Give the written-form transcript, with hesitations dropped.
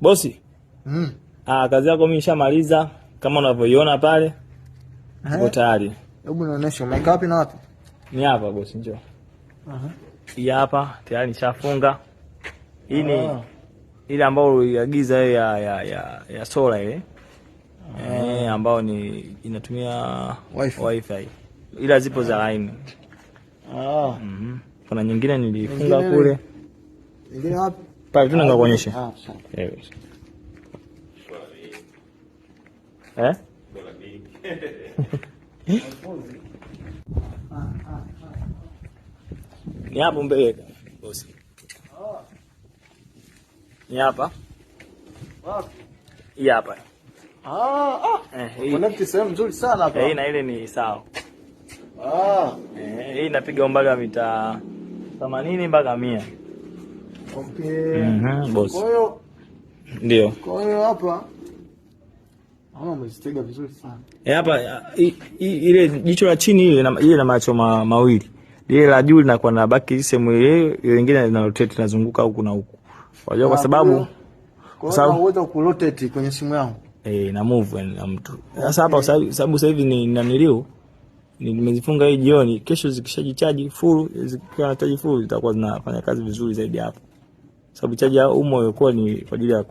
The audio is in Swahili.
Bosi. Kazi yako mimi nishamaliza kama unavyoiona pale. Niko tayari. Hebu nionyeshe umeweka wapi na wapi? Ni hapa bosi, njoo. Hii hapa tayari nishafunga. Hii ni ile ambayo uliagiza ya sola ile. Ambao ni inatumia wifi. Ila zipo za line. Kuna nyingine nilifunga kule. Nyingine wapi? Pale tunanga kuonyesha. Ni hapo mbele bosi. Ni hapa. Wapi? Hii hapa. Connect sehemu nzuri sana hapa. Hii na ile ni sawa. Hii inapiga umbali wa mita 80 mpaka 100. Okay. Bosi. Kwa hiyo ndio. Kwa hiyo hapa umezitega vizuri sana. Hapa ile jicho la chini ile na macho mawili. Ile la juu linakuwa na baki sehemu ile nyingine lina rotate linazunguka huku na huku. Unajua kwa sababu uweza ku rotate kwenye simu yangu. Na move na mtu. Sasa hapa sababu sasa hivi nimezifunga hii jioni, kesho zikishajichaji full, zikiwa na chaji full zitakuwa zinafanya kazi vizuri zaidi hapo. Sababu chaji ya umo ilikuwa ni kwa ajili ya